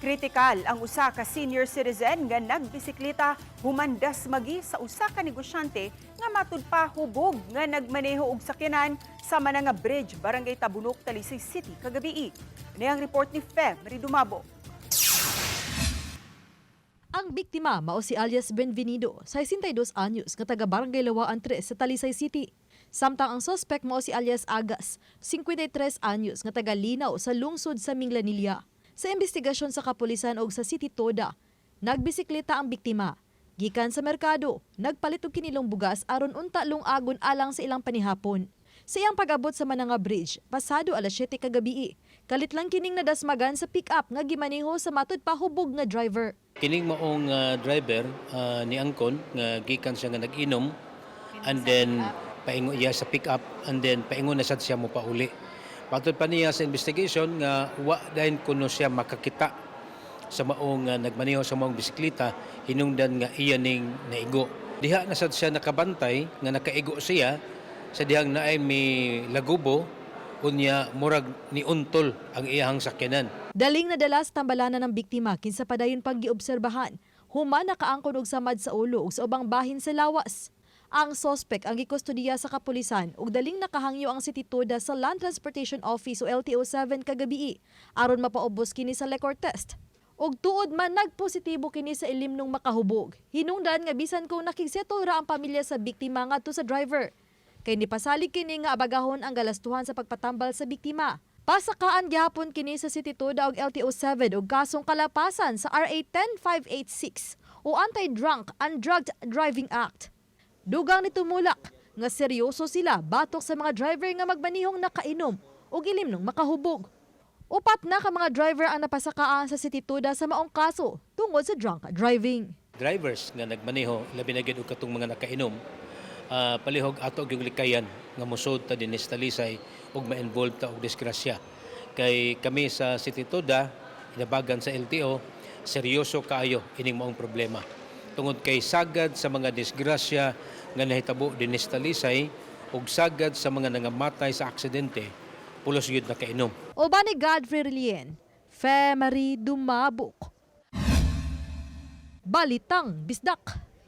Kritikal ang usa ka senior citizen nga nagbisikleta humandas magi sa usa ka negosyante nga matud pa hubog nga nagmaneho og sakyanan sa Mananga Bridge, Barangay Tabunok, Talisay City kagabi. Niyang report ni Fem Ridumabo. Ang biktima mao si alias Benvenido, 62 anyos, nga taga Barangay Lawaan 3 sa Talisay City. Samtang ang suspect mao si alias Agas, 53 anyos, nga taga Linaw sa lungsod sa Minglanilla. Sa investigasyon sa kapulisan og sa City Toda, nagbisikleta ang biktima. Gikan sa merkado, nagpalit og kinilong bugas aron unta lungagon alang sa ilang panihapon. Sa iyang pag-abot sa Mananga Bridge, pasado alas 7 kagabi, kalit lang kining nadasmagan sa pick-up nga gimaneho sa matud pa hubog nga driver. Kining maong driver ni Angkon nga gikan siya nga nag-inom and then paingon iya sa pick-up and then paingon na sad siya mo pauli. Patod pa niya sa investigation nga wa dayon kuno siya makakita sa maong nagmaneho sa maong bisikleta hinungdan nga iya ning naigo. Diha na sad siya nakabantay nga nakaigo siya sa dihang naay may lagubo unya murag ni untol ang iyahang sakyanan. Daling nadala sa tambalanan ng biktima kinsa padayon pang giobserbahan, human nakaangkon og samad sa ulo ug sa ubang bahin sa lawas. Ang suspect ang gikustodiya sa kapulisan ug daling nakahangyo ang City Toda sa Land Transportation Office o LTO-7 kagabi aron mapaubos kini sa liquor test. Ug tuod man nagpositibo kini sa ilimnong makahubog. Hinungdan nga bisan kung nakigsettle ra ang pamilya sa biktima ngadto sa driver. Kay nipasalig kini nga abagahon ang galastuhan sa pagpatambal sa biktima. Pasakaan gihapon kini sa City Toda ug LTO-7 og kasong kalapasan sa RA 10586 o Anti-Drunk and Drugged Driving Act. Dugang ni tumulak nga seryoso sila batok sa mga driver nga magmanihong nakainom o ilimnong makahubog. Upat na ka mga driver ang napasakaan sa City Toda sa maong kaso tungod sa drunk driving. Drivers nga nagmaneho labi na gyud og katong mga nakainom palihog ato gyud likayan nga mosud ta dinis Talisay ug ma-involve ta og disgrasya. Kay kami sa City Toda inabagan sa LTO seryoso kaayo ining maong problema. Tungod kay sagad sa mga disgrasya nga nahitabo dinis Talisay ug sagad sa mga nangamatay sa aksidente, pulos gyud nakainom. Uban ni Godfrey Relien, Fem Ridumabo. Balitang Bisdak.